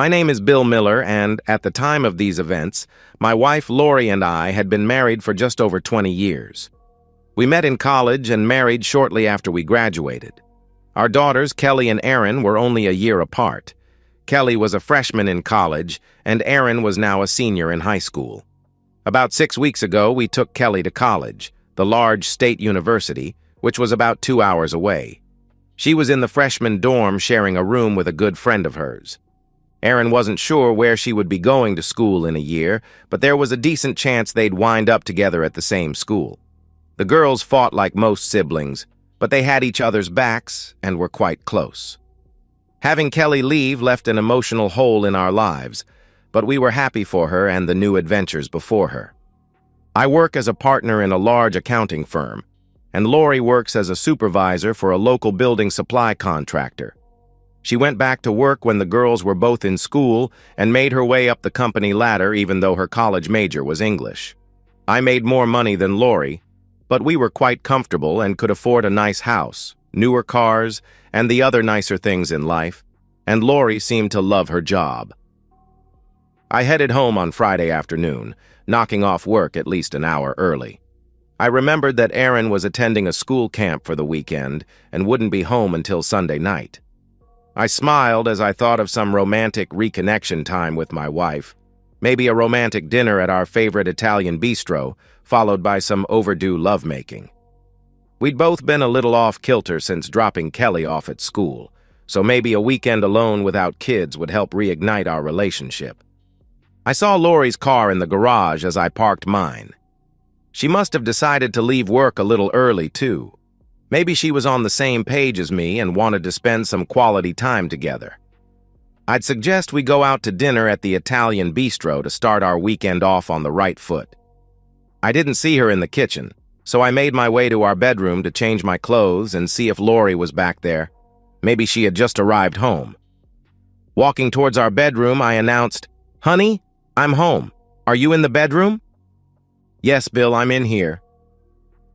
My name is Bill Miller, and at the time of these events, my wife Lori and I had been married for just over 20 years. We met in college and married shortly after we graduated. Our daughters, Kelly and Erin, were only a year apart. Kelly was a freshman in college, and Erin was now a senior in high school. About 6 weeks ago, we took Kelly to college, the large state university, which was about 2 hours away. She was in the freshman dorm sharing a room with a good friend of hers. Erin wasn't sure where she would be going to school in a year, but there was a decent chance they'd wind up together at the same school. The girls fought like most siblings, but they had each other's backs and were quite close. Having Kelly leave left an emotional hole in our lives, but we were happy for her and the new adventures before her. I work as a partner in a large accounting firm, and Lori works as a supervisor for a local building supply contractor. She went back to work when the girls were both in school and made her way up the company ladder even though her college major was English. I made more money than Lori, but we were quite comfortable and could afford a nice house, newer cars, and the other nicer things in life, and Lori seemed to love her job. I headed home on Friday afternoon, knocking off work at least an hour early. I remembered that Erin was attending a school camp for the weekend and wouldn't be home until Sunday night. I smiled as I thought of some romantic reconnection time with my wife, maybe a romantic dinner at our favorite Italian bistro, followed by some overdue lovemaking. We'd both been a little off-kilter since dropping Kelly off at school, so maybe a weekend alone without kids would help reignite our relationship. I saw Lori's car in the garage as I parked mine. She must have decided to leave work a little early, too. Maybe she was on the same page as me and wanted to spend some quality time together. I'd suggest we go out to dinner at the Italian bistro to start our weekend off on the right foot. I didn't see her in the kitchen, so I made my way to our bedroom to change my clothes and see if Lori was back there. Maybe she had just arrived home. Walking towards our bedroom, I announced, "Honey, I'm home. Are you in the bedroom?" "Yes, Bill, I'm in here."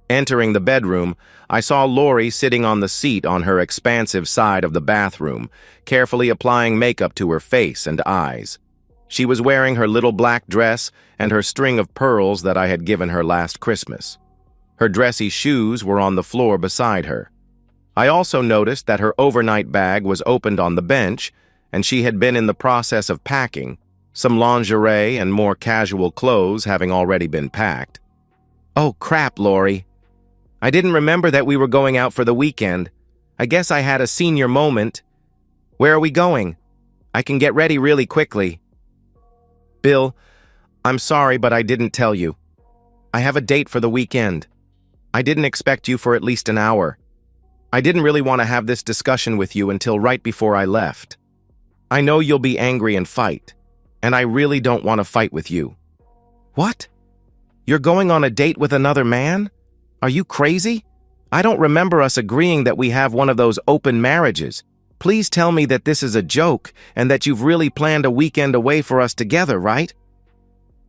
Entering the bedroom, I saw Lori sitting on the seat on her expansive side of the bathroom, carefully applying makeup to her face and eyes. She was wearing her little black dress and her string of pearls that I had given her last Christmas. Her dressy shoes were on the floor beside her. I also noticed that her overnight bag was opened on the bench, and she had been in the process of packing, some lingerie and more casual clothes having already been packed. "Oh, crap, Lori. I didn't remember that we were going out for the weekend. I guess I had a senior moment. Where are we going? I can get ready really quickly." "Bill, I'm sorry, but I didn't tell you. I have a date for the weekend. I didn't expect you for at least an hour. I didn't really want to have this discussion with you until right before I left. I know you'll be angry and fight, and I really don't want to fight with you." "What? You're going on a date with another man? Are you crazy? I don't remember us agreeing that we have one of those open marriages. Please tell me that this is a joke and that you've really planned a weekend away for us together, right?"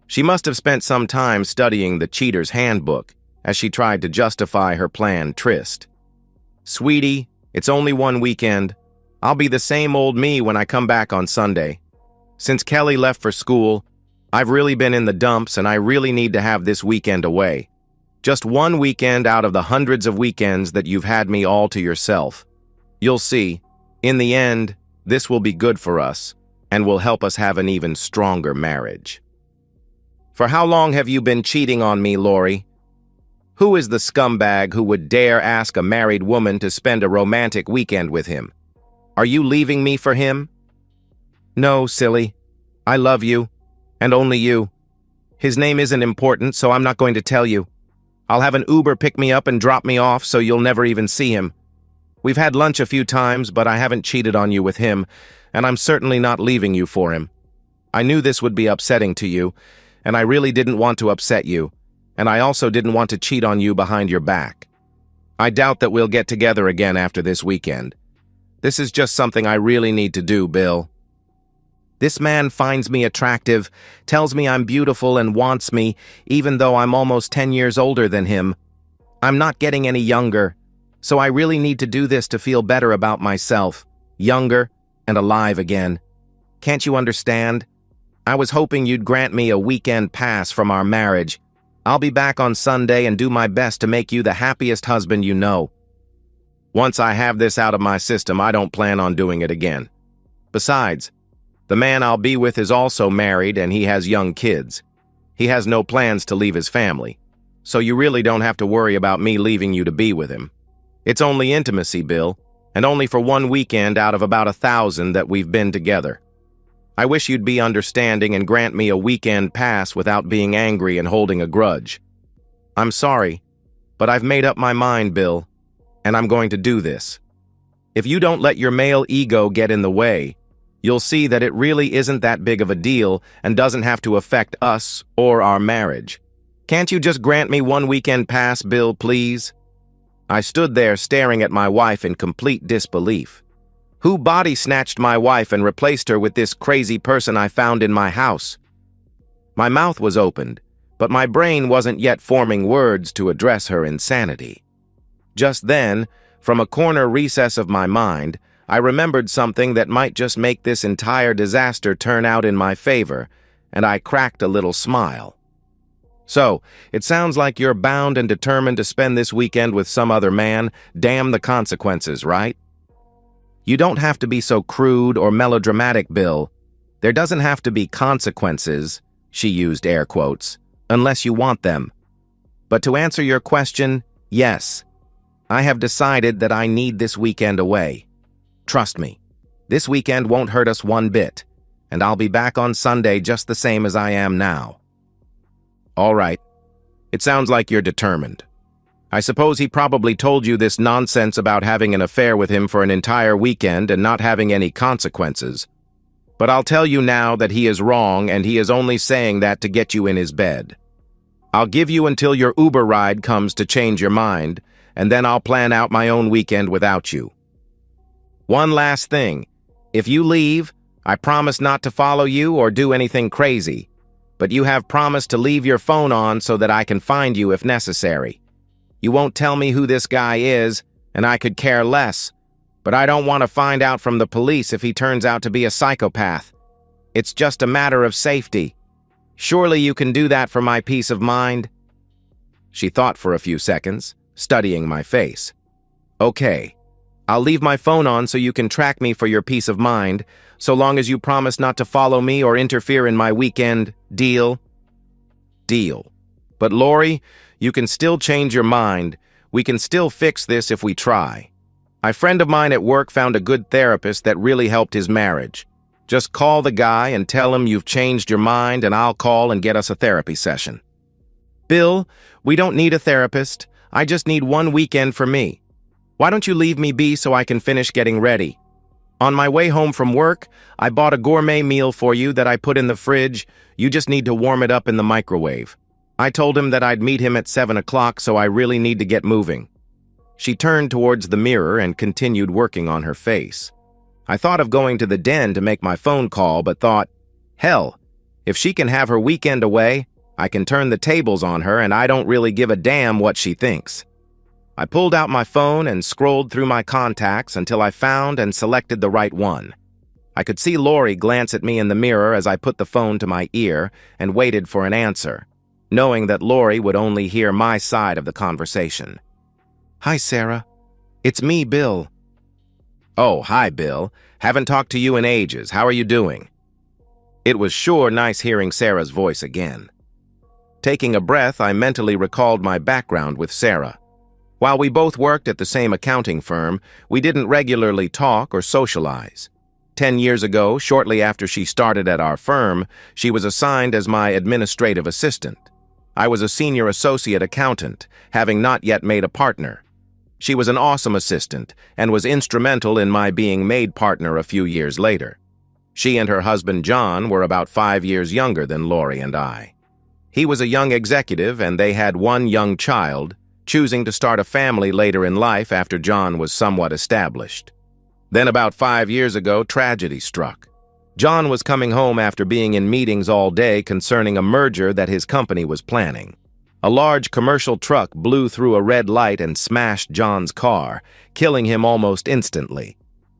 She must have spent some time studying the Cheater's Handbook as she tried to justify her planned tryst. "Sweetie, it's only one weekend. I'll be the same old me when I come back on Sunday. Since Kelly left for school, I've really been in the dumps and I really need to have this weekend away. Just one weekend out of the hundreds of weekends that you've had me all to yourself. You'll see, in the end, this will be good for us and will help us have an even stronger marriage." "For how long have you been cheating on me, Lori? Who is the scumbag who would dare ask a married woman to spend a romantic weekend with him? Are you leaving me for him?" "No, silly. I love you, and only you. His name isn't important, so I'm not going to tell you. I'll have an Uber pick me up and drop me off so you'll never even see him. We've had lunch a few times, but I haven't cheated on you with him, and I'm certainly not leaving you for him. I knew this would be upsetting to you, and I really didn't want to upset you, and I also didn't want to cheat on you behind your back. I doubt that we'll get together again after this weekend. This is just something I really need to do, Bill. This man finds me attractive, tells me I'm beautiful and wants me, even though I'm almost 10 years older than him. I'm not getting any younger, so I really need to do this to feel better about myself, younger and alive again. Can't you understand? I was hoping you'd grant me a weekend pass from our marriage. I'll be back on Sunday and do my best to make you the happiest husband you know. Once I have this out of my system, I don't plan on doing it again. Besides, the man I'll be with is also married and he has young kids. He has no plans to leave his family, so you really don't have to worry about me leaving you to be with him. It's only intimacy, Bill, and only for one weekend out of about 1,000 that we've been together. I wish you'd be understanding and grant me a weekend pass without being angry and holding a grudge. I'm sorry, but I've made up my mind, Bill, and I'm going to do this. If you don't let your male ego get in the way, you'll see that it really isn't that big of a deal and doesn't have to affect us or our marriage. Can't you just grant me one weekend pass, Bill, please? I stood there staring at my wife in complete disbelief. Who body snatched my wife and replaced her with this crazy person I found in my house? My mouth was opened, but my brain wasn't yet forming words to address her insanity. Just then, from a corner recess of my mind, I remembered something that might just make this entire disaster turn out in my favor, and I cracked a little smile. So, it sounds like you're bound and determined to spend this weekend with some other man. Damn the consequences, right? You don't have to be so crude or melodramatic, Bill. There doesn't have to be consequences, she used air quotes, unless you want them. But to answer your question, yes. I have decided that I need this weekend away. Trust me, this weekend won't hurt us one bit, and I'll be back on Sunday just the same as I am now. All right. It sounds like you're determined. I suppose he probably told you this nonsense about having an affair with him for an entire weekend and not having any consequences. But I'll tell you now that he is wrong and he is only saying that to get you in his bed. I'll give you until your Uber ride comes to change your mind, and then I'll plan out my own weekend without you. One last thing. If you leave, I promise not to follow you or do anything crazy, but you have promised to leave your phone on so that I can find you if necessary. You won't tell me who this guy is, and I could care less, but I don't want to find out from the police if he turns out to be a psychopath. It's just a matter of safety. Surely you can do that for my peace of mind? She thought for a few seconds, studying my face. Okay, I'll leave my phone on so you can track me for your peace of mind, so long as you promise not to follow me or interfere in my weekend. Deal? Deal. But Lori, you can still change your mind. We can still fix this if we try. A friend of mine at work found a good therapist that really helped his marriage. Just call the guy and tell him you've changed your mind, and I'll call and get us a therapy session. Bill, we don't need a therapist. I just need one weekend for me. Why don't you leave me be so I can finish getting ready? On my way home from work, I bought a gourmet meal for you that I put in the fridge. You just need to warm it up in the microwave. I told him that I'd meet him at 7 o'clock, so I really need to get moving. She turned towards the mirror and continued working on her face. I thought of going to the den to make my phone call, but thought, hell, if she can have her weekend away, I can turn the tables on her and I don't really give a damn what she thinks. I pulled out my phone and scrolled through my contacts until I found and selected the right one. I could see Lori glance at me in the mirror as I put the phone to my ear and waited for an answer, knowing that Lori would only hear my side of the conversation. Hi, Sarah. It's me, Bill. Oh, hi, Bill. Haven't talked to you in ages. How are you doing? It was sure nice hearing Sarah's voice again. Taking a breath, I mentally recalled my background with Sarah. While we both worked at the same accounting firm, we didn't regularly talk or socialize. 10 years ago, shortly after she started at our firm, she was assigned as my administrative assistant. I was a senior associate accountant, having not yet made a partner. She was an awesome assistant and was instrumental in my being made partner a few years later. She and her husband John were about 5 years younger than Lori and I. He was a young executive and they had one young child, choosing to start a family later in life after John was somewhat established. Then about 5 years ago, tragedy struck. John was coming home after being in meetings all day concerning a merger that his company was planning. A large commercial truck blew through a red light and smashed John's car, killing him almost instantly.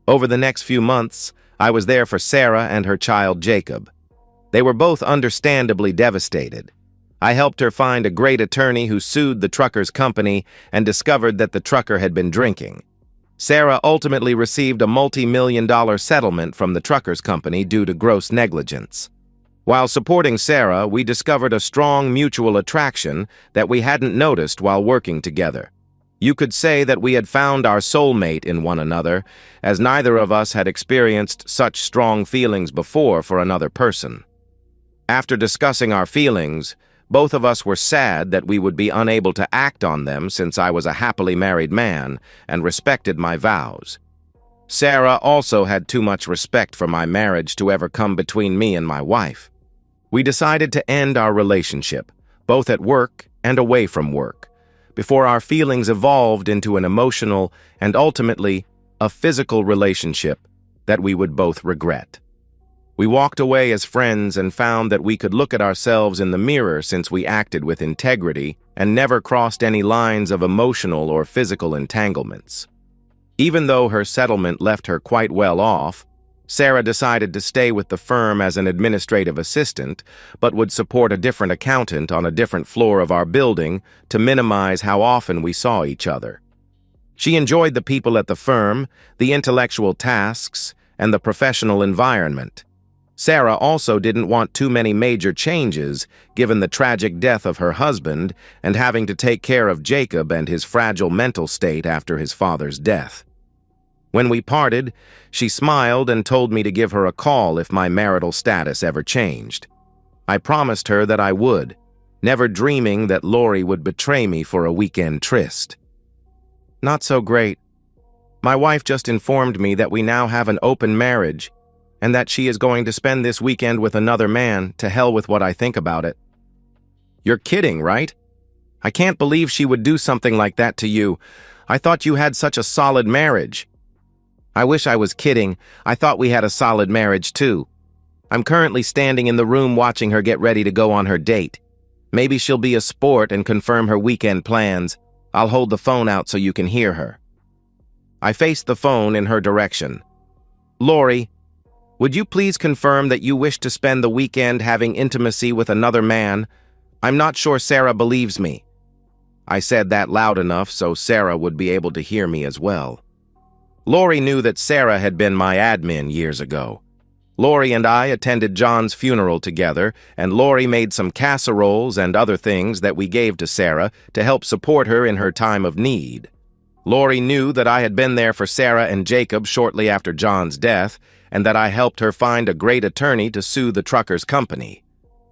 Over the next few months, I was there for Sarah and her child Jacob. They were both understandably devastated. I helped her find a great attorney who sued the trucker's company and discovered that the trucker had been drinking. Sarah ultimately received a multi-million-dollar settlement from the trucker's company due to gross negligence. While supporting Sarah, we discovered a strong mutual attraction that we hadn't noticed while working together. You could say that we had found our soulmate in one another, as neither of us had experienced such strong feelings before for another person. After discussing our feelings, both of us were sad that we would be unable to act on them since I was a happily married man and respected my vows. Sarah also had too much respect for my marriage to ever come between me and my wife. We decided to end our relationship, both at work and away from work, before our feelings evolved into an emotional and ultimately a physical relationship that we would both regret. We walked away as friends and found that we could look at ourselves in the mirror since we acted with integrity and never crossed any lines of emotional or physical entanglements. Even though her settlement left her quite well off, Sarah decided to stay with the firm as an administrative assistant, but would support a different accountant on a different floor of our building to minimize how often we saw each other. She enjoyed the people at the firm, the intellectual tasks, and the professional environment. Sarah also didn't want too many major changes, given the tragic death of her husband and having to take care of Jacob and his fragile mental state after his father's death. When we parted, she smiled and told me to give her a call if my marital status ever changed. I promised her that I would, never dreaming that Lori would betray me for a weekend tryst. Not so great. My wife just informed me that we now have an open marriage and that she is going to spend this weekend with another man. To hell with what I think about it. You're kidding, right? I can't believe she would do something like that to you. I thought you had such a solid marriage. I wish I was kidding. I thought we had a solid marriage too. I'm currently standing in the room watching her get ready to go on her date. Maybe she'll be a sport and confirm her weekend plans. I'll hold the phone out so you can hear her. I faced the phone in her direction. Lori, would you please confirm that you wish to spend the weekend having intimacy with another man? I'm not sure Sarah believes me. I said that loud enough so Sarah would be able to hear me as well. Lori knew that Sarah had been my admin years ago. Lori and I attended John's funeral together, and Lori made some casseroles and other things that we gave to Sarah to help support her in her time of need. Lori knew that I had been there for Sarah and Jacob shortly after John's death, and that I helped her find a great attorney to sue the trucker's company.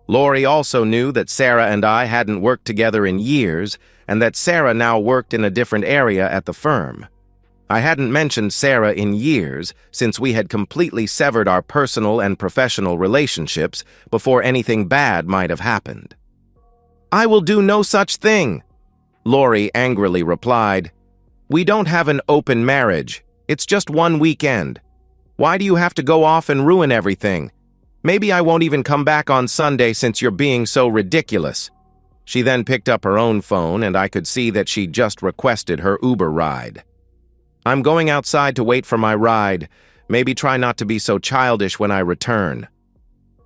Lori also knew that Sarah and I hadn't worked together in years, and that Sarah now worked in a different area at the firm. I hadn't mentioned Sarah in years, since we had completely severed our personal and professional relationships before anything bad might have happened. I will do no such thing, Lori angrily replied. We don't have an open marriage. It's just one weekend. Why do you have to go off and ruin everything? Maybe I won't even come back on Sunday since you're being so ridiculous. She then picked up her own phone, and I could see that she just requested her Uber ride. I'm going outside to wait for my ride. Maybe try not to be so childish when I return.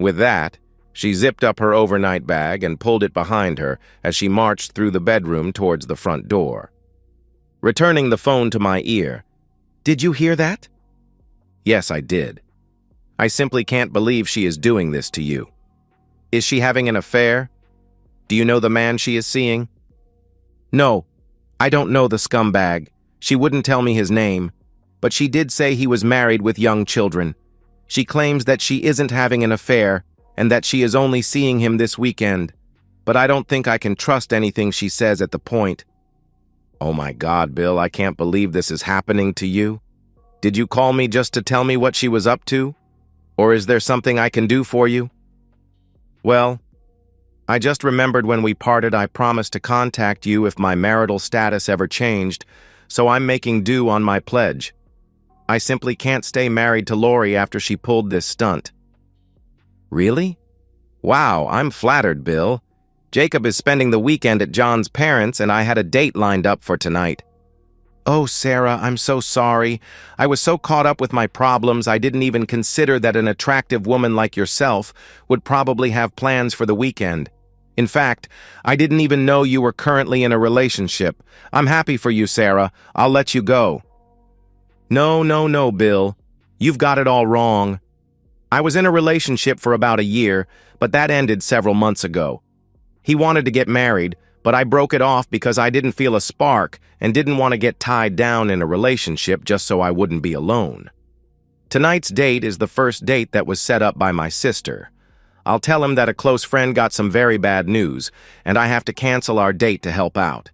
With that, she zipped up her overnight bag and pulled it behind her as she marched through the bedroom towards the front door. Returning the phone to my ear, "Did you hear that?" Yes, I did. I simply can't believe she is doing this to you. Is she having an affair? Do you know the man she is seeing? No, I don't know the scumbag. She wouldn't tell me his name, but she did say he was married with young children. She claims that she isn't having an affair and that she is only seeing him this weekend, but I don't think I can trust anything she says at the point. Oh my God, Bill, I can't believe this is happening to you. Did you call me just to tell me what she was up to? Or is there something I can do for you? Well, I just remembered when we parted I promised to contact you if my marital status ever changed, so I'm making due on my pledge. I simply can't stay married to Lori after she pulled this stunt. Really? Wow, I'm flattered, Bill. Jacob is spending the weekend at John's parents' and I had a date lined up for tonight. Oh, Sarah, I'm so sorry. I was so caught up with my problems I didn't even consider that an attractive woman like yourself would probably have plans for the weekend. In fact, I didn't even know you were currently in a relationship. I'm happy for you, Sarah. I'll let you go. No, Bill. You've got it all wrong. I was in a relationship for about a year, but that ended several months ago. He wanted to get married, but I broke it off because I didn't feel a spark and didn't want to get tied down in a relationship just so I wouldn't be alone. Tonight's date is the first date that was set up by my sister. I'll tell him that a close friend got some very bad news, and I have to cancel our date to help out.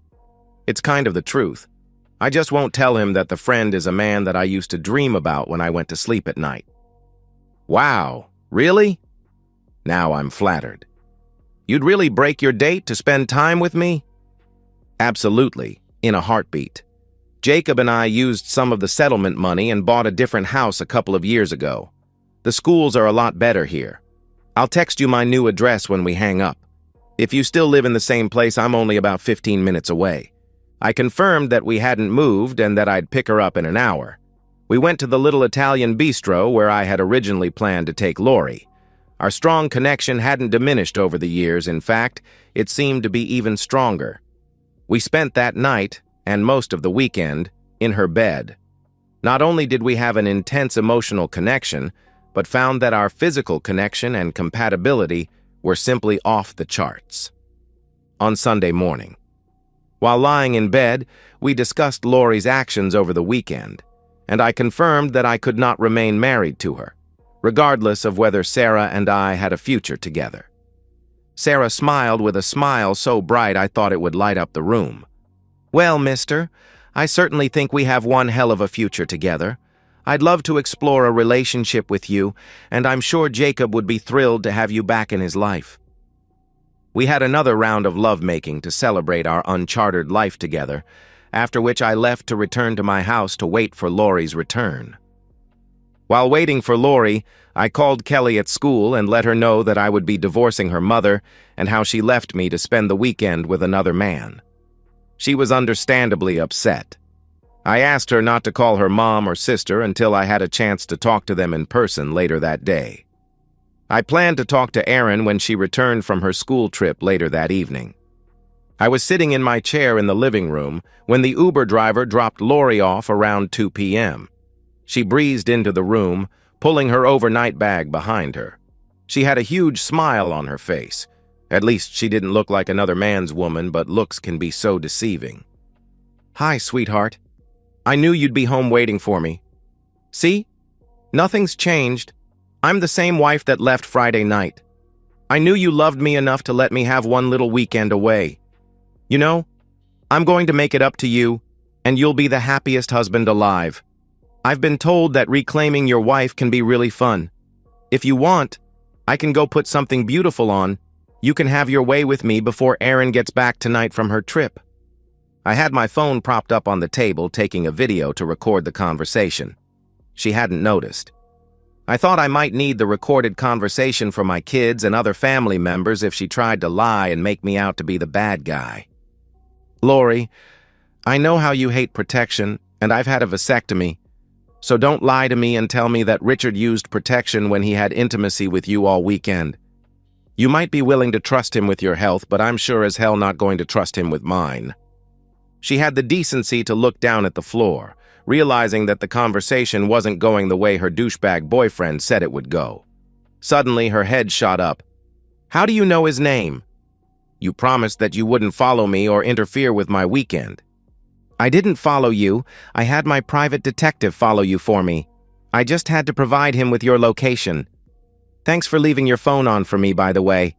It's kind of the truth. I just won't tell him that the friend is a man that I used to dream about when I went to sleep at night. Wow, really? Now I'm flattered. You'd really break your date to spend time with me? Absolutely, in a heartbeat. Jacob and I used some of the settlement money and bought a different house a couple of years ago. The schools are a lot better here. I'll text you my new address when we hang up. If you still live in the same place, I'm only about 15 minutes away. I confirmed that we hadn't moved and that I'd pick her up in an hour. We went to the little Italian bistro where I had originally planned to take Lori. Our strong connection hadn't diminished over the years. In fact, it seemed to be even stronger. We spent that night, and most of the weekend, in her bed. Not only did we have an intense emotional connection, but found that our physical connection and compatibility were simply off the charts. On Sunday morning, while lying in bed, we discussed Lori's actions over the weekend, and I confirmed that I could not remain married to her, regardless of whether Sarah and I had a future together. Sarah smiled with a smile so bright I thought it would light up the room. Well, mister, I certainly think we have one hell of a future together. I'd love to explore a relationship with you, and I'm sure Jacob would be thrilled to have you back in his life. We had another round of lovemaking to celebrate our uncharted life together, after which I left to return to my house to wait for Lori's return. While waiting for Lori, I called Kelly at school and let her know that I would be divorcing her mother and how she left me to spend the weekend with another man. She was understandably upset. I asked her not to call her mom or sister until I had a chance to talk to them in person later that day. I planned to talk to Erin when she returned from her school trip later that evening. I was sitting in my chair in the living room when the Uber driver dropped Lori off around 2 p.m. She breezed into the room, pulling her overnight bag behind her. She had a huge smile on her face. At least she didn't look like another man's woman, but looks can be so deceiving. Hi, sweetheart. I knew you'd be home waiting for me. See? Nothing's changed. I'm the same wife that left Friday night. I knew you loved me enough to let me have one little weekend away. You know, I'm going to make it up to you, and you'll be the happiest husband alive. I've been told that reclaiming your wife can be really fun. If you want, I can go put something beautiful on. You can have your way with me before Erin gets back tonight from her trip. I had my phone propped up on the table, taking a video to record the conversation. She hadn't noticed. I thought I might need the recorded conversation for my kids and other family members if she tried to lie and make me out to be the bad guy. Lori, I know how you hate protection, and I've had a vasectomy, so don't lie to me and tell me that Richard used protection when he had intimacy with you all weekend. You might be willing to trust him with your health, but I'm sure as hell not going to trust him with mine. She had the decency to look down at the floor, realizing that the conversation wasn't going the way her douchebag boyfriend said it would go. Suddenly, her head shot up. How do you know his name? You promised that you wouldn't follow me or interfere with my weekend. I didn't follow you. I had my private detective follow you for me. I just had to provide him with your location. Thanks for leaving your phone on for me, by the way.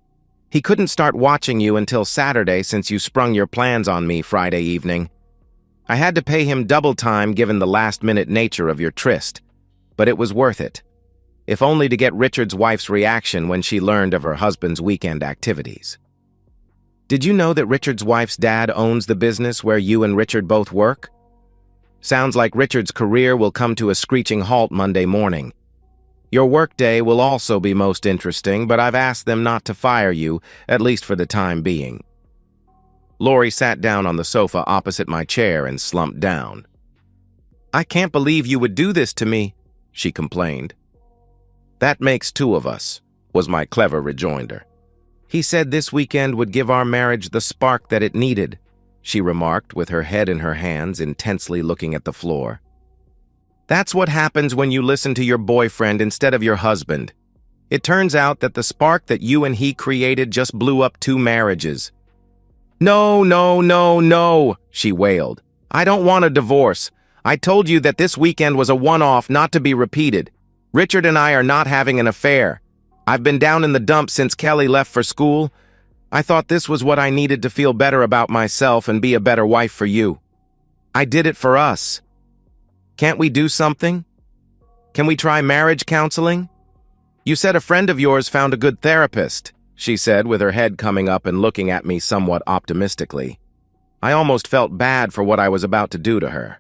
He couldn't start watching you until Saturday since you sprung your plans on me Friday evening. I had to pay him double time given the last-minute nature of your tryst, but it was worth it, if only to get Richard's wife's reaction when she learned of her husband's weekend activities. Did you know that Richard's wife's dad owns the business where you and Richard both work? Sounds like Richard's career will come to a screeching halt Monday morning. Your workday will also be most interesting, but I've asked them not to fire you, at least for the time being. Lori sat down on the sofa opposite my chair and slumped down. "I can't believe you would do this to me," she complained. "That makes two of us," was my clever rejoinder. "He said this weekend would give our marriage the spark that it needed," she remarked with her head in her hands, intensely looking at the floor. "That's what happens when you listen to your boyfriend instead of your husband. It turns out that the spark that you and he created just blew up two marriages." "No, no, no, no," she wailed. "I don't want a divorce. I told you that this weekend was a one-off, not to be repeated. Richard and I are not having an affair. I've been down in the dumps since Kelly left for school. I thought this was what I needed to feel better about myself and be a better wife for you. I did it for us. Can't we do something? Can we try marriage counseling? You said a friend of yours found a good therapist," she said with her head coming up and looking at me somewhat optimistically. I almost felt bad for what I was about to do to her.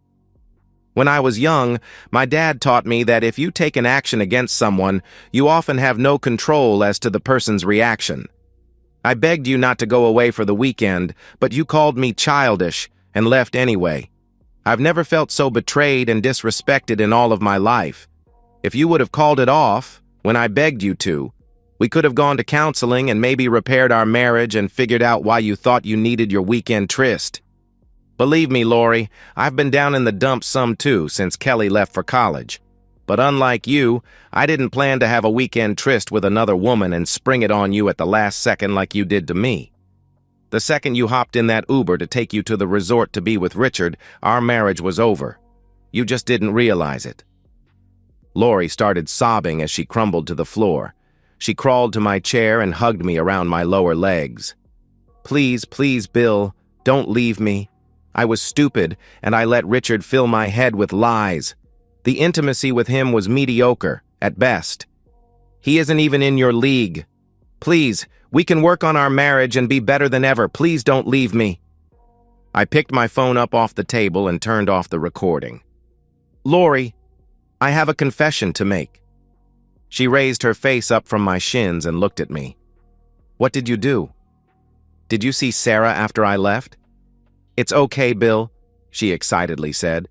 When I was young, my dad taught me that if you take an action against someone, you often have no control as to the person's reaction. I begged you not to go away for the weekend, but you called me childish and left anyway. I've never felt so betrayed and disrespected in all of my life. If you would have called it off when I begged you to, we could have gone to counseling and maybe repaired our marriage and figured out why you thought you needed your weekend tryst. Believe me, Lori, I've been down in the dumps some too since Kelly left for college. But unlike you, I didn't plan to have a weekend tryst with another woman and spring it on you at the last second like you did to me. The second you hopped in that Uber to take you to the resort to be with Richard, our marriage was over. You just didn't realize it." Lori started sobbing as she crumbled to the floor. She crawled to my chair and hugged me around my lower legs. "Please, please, Bill, don't leave me. I was stupid, and I let Richard fill my head with lies. The intimacy with him was mediocre, at best. He isn't even in your league. Please, we can work on our marriage and be better than ever. Please don't leave me." I picked my phone up off the table and turned off the recording. "Lori, I have a confession to make." She raised her face up from my shins and looked at me. "What did you do? Did you see Sarah after I left?" "It's okay, Bill," she excitedly said.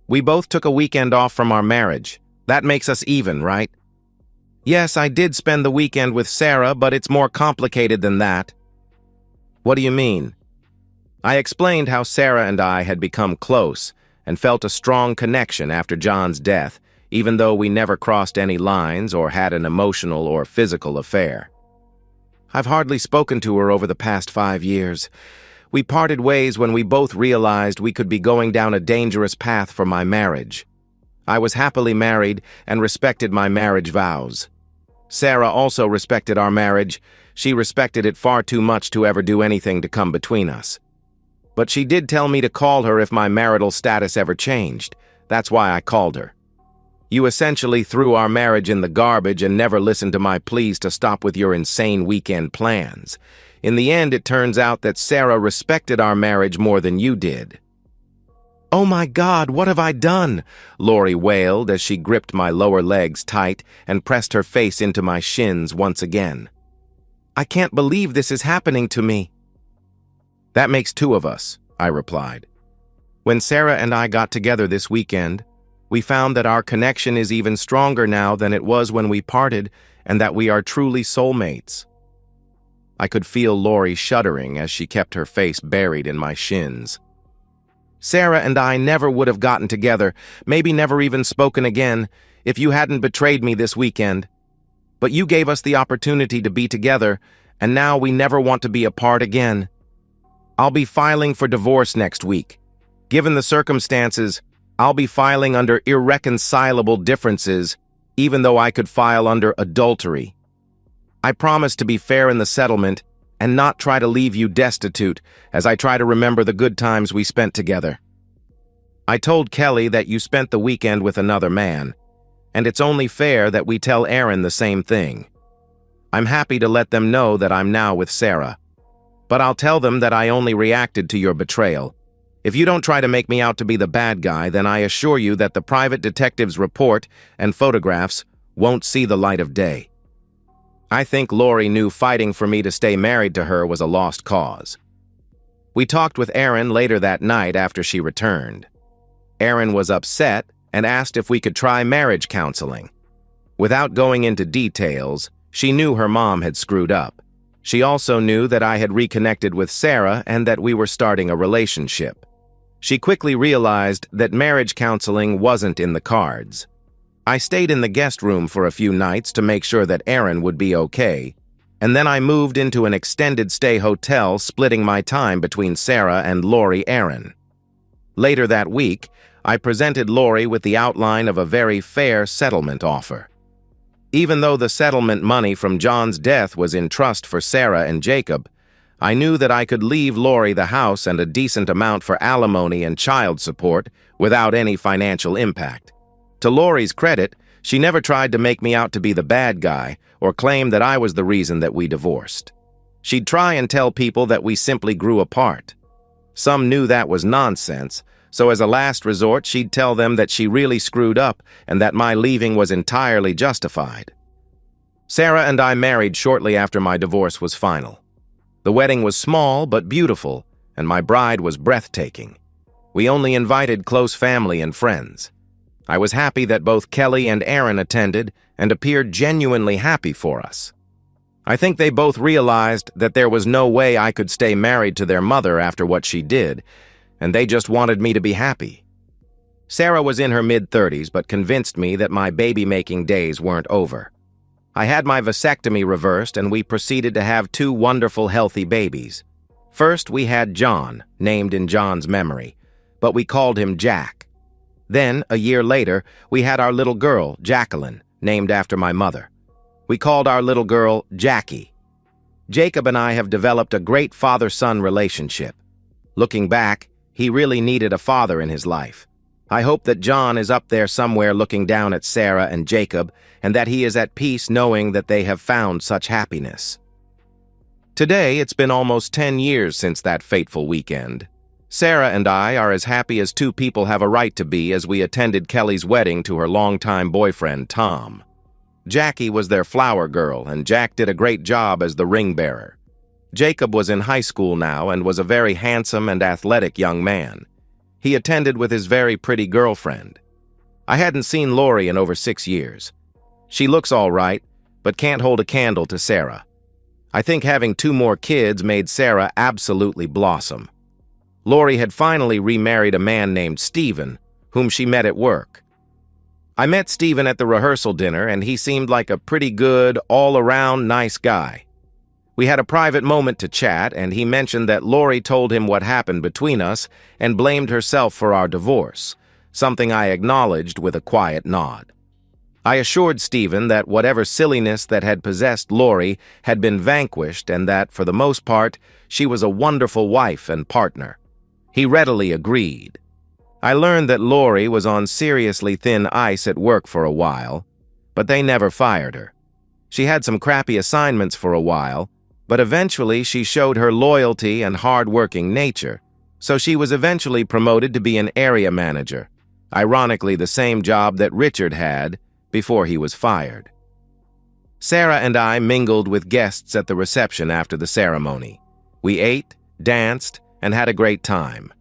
"We both took a weekend off from our marriage. That makes us even, right?" "Yes, I did spend the weekend with Sarah, but it's more complicated than that." "What do you mean?" I explained how Sarah and I had become close and felt a strong connection after John's death, even though we never crossed any lines or had an emotional or physical affair. "I've hardly spoken to her over the past 5 years. We parted ways when we both realized we could be going down a dangerous path for my marriage. I was happily married and respected my marriage vows. Sarah also respected our marriage. She respected it far too much to ever do anything to come between us. But she did tell me to call her if my marital status ever changed. That's why I called her. You essentially threw our marriage in the garbage and never listened to my pleas to stop with your insane weekend plans. In the end, it turns out that Sarah respected our marriage more than you did." "Oh my God, what have I done?" Lori wailed as she gripped my lower legs tight and pressed her face into my shins once again. "I can't believe this is happening to me." "That makes two of us," I replied. "When Sarah and I got together this weekend, we found that our connection is even stronger now than it was when we parted, and that we are truly soulmates." I could feel Lori shuddering as she kept her face buried in my shins. "Sarah and I never would have gotten together, maybe never even spoken again, if you hadn't betrayed me this weekend. But you gave us the opportunity to be together, and now we never want to be apart again. I'll be filing for divorce next week. Given the circumstances, I'll be filing under irreconcilable differences, even though I could file under adultery. I promise to be fair in the settlement and not try to leave you destitute as I try to remember the good times we spent together. I told Kelly that you spent the weekend with another man, and it's only fair that we tell Aaron the same thing. I'm happy to let them know that I'm now with Sarah, but I'll tell them that I only reacted to your betrayal. If you don't try to make me out to be the bad guy, then I assure you that the private detective's report and photographs won't see the light of day." I think Lori knew fighting for me to stay married to her was a lost cause. We talked with Aaron later that night after she returned. Erin was upset and asked if we could try marriage counseling. Without going into details, she knew her mom had screwed up. She also knew that I had reconnected with Sarah and that we were starting a relationship. She quickly realized that marriage counseling wasn't in the cards. I stayed in the guest room for a few nights to make sure that Erin would be okay, and then I moved into an extended stay hotel, splitting my time between Sarah and Lori Erin. Later that week, I presented Lori with the outline of a very fair settlement offer. Even though the settlement money from John's death was in trust for Sarah and Jacob, I knew that I could leave Lori the house and a decent amount for alimony and child support without any financial impact. To Lori's credit, she never tried to make me out to be the bad guy or claim that I was the reason that we divorced. She'd try and tell people that we simply grew apart. Some knew that was nonsense, so as a last resort, she'd tell them that she really screwed up and that my leaving was entirely justified. Sarah and I married shortly after my divorce was final. The wedding was small but beautiful, and my bride was breathtaking. We only invited close family and friends. I was happy that both Kelly and Erin attended and appeared genuinely happy for us. I think they both realized that there was no way I could stay married to their mother after what she did, and they just wanted me to be happy. Sarah was in her mid-30s but convinced me that my baby-making days weren't over. I had my vasectomy reversed and we proceeded to have 2 wonderful, healthy babies. First, we had John, named in John's memory, but we called him Jack. Then, a year later, we had our little girl, Jacqueline, named after my mother. We called our little girl Jackie. Jacob and I have developed a great father-son relationship. Looking back, he really needed a father in his life. I hope that John is up there somewhere looking down at Sarah and Jacob, and that he is at peace knowing that they have found such happiness. Today, it's been almost 10 years since that fateful weekend. Sarah and I are as happy as 2 people have a right to be as we attended Kelly's wedding to her longtime boyfriend, Tom. Jackie was their flower girl, and Jack did a great job as the ring bearer. Jacob was in high school now and was a very handsome and athletic young man. He attended with his very pretty girlfriend. I hadn't seen Lori in over 6 years. She looks all right, but can't hold a candle to Sarah. I think having 2 more kids made Sarah absolutely blossom. Lori had finally remarried a man named Stephen, whom she met at work. I met Stephen at the rehearsal dinner, and he seemed like a pretty good, all-around nice guy. We had a private moment to chat, and he mentioned that Lori told him what happened between us and blamed herself for our divorce, something I acknowledged with a quiet nod. I assured Stephen that whatever silliness that had possessed Lori had been vanquished and that, for the most part, she was a wonderful wife and partner. He readily agreed. I learned that Lori was on seriously thin ice at work for a while, but they never fired her. She had some crappy assignments for a while, but eventually she showed her loyalty and hard-working nature, so she was eventually promoted to be an area manager, ironically the same job that Richard had before he was fired. Sarah and I mingled with guests at the reception after the ceremony. We ate, danced, and had a great time.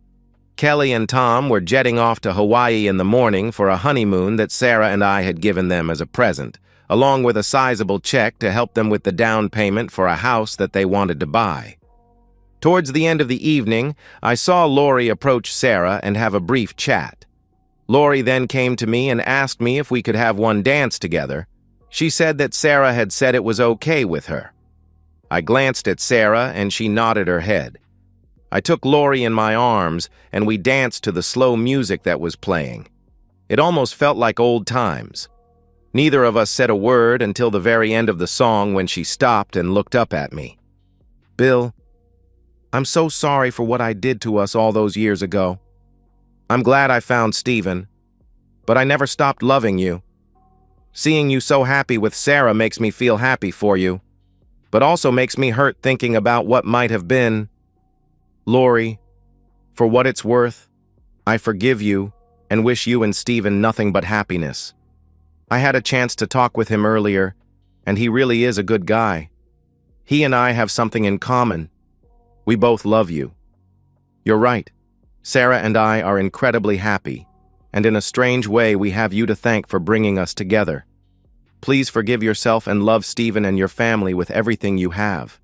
Kelly and Tom were jetting off to Hawaii in the morning for a honeymoon that Sarah and I had given them as a present, along with a sizable check to help them with the down payment for a house that they wanted to buy. Towards the end of the evening, I saw Lori approach Sarah and have a brief chat. Lori then came to me and asked me if we could have one dance together. She said that Sarah had said it was okay with her. I glanced at Sarah and she nodded her head. I took Lori in my arms and we danced to the slow music that was playing. It almost felt like old times. Neither of us said a word until the very end of the song when she stopped and looked up at me. "Bill, I'm so sorry for what I did to us all those years ago. I'm glad I found Stephen, but I never stopped loving you. Seeing you so happy with Sarah makes me feel happy for you, but also makes me hurt thinking about what might have been. Lori, for what it's worth, I forgive you and wish you and Stephen nothing but happiness. I had a chance to talk with him earlier, and he really is a good guy. He and I have something in common. We both love you. You're right. Sarah and I are incredibly happy, and in a strange way we have you to thank for bringing us together. Please forgive yourself and love Stephen and your family with everything you have."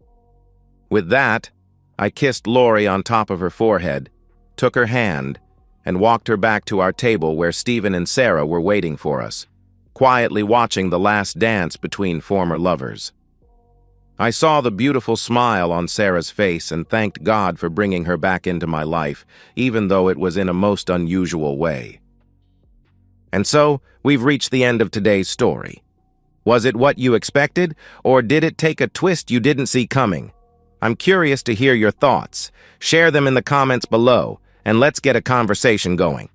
With that, I kissed Lori on top of her forehead, took her hand, and walked her back to our table where Stephen and Sarah were waiting for us, quietly watching the last dance between former lovers. I saw the beautiful smile on Sarah's face and thanked God for bringing her back into my life, even though it was in a most unusual way. And so, we've reached the end of today's story. Was it what you expected, or did it take a twist you didn't see coming? I'm curious to hear your thoughts. Share them in the comments below, and let's get a conversation going.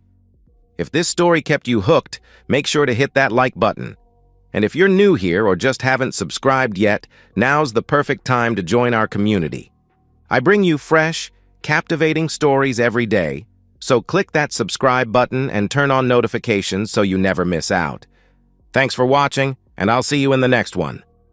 If this story kept you hooked, make sure to hit that like button. And if you're new here or just haven't subscribed yet, now's the perfect time to join our community. I bring you fresh, captivating stories every day, so click that subscribe button and turn on notifications so you never miss out. Thanks for watching, and I'll see you in the next one.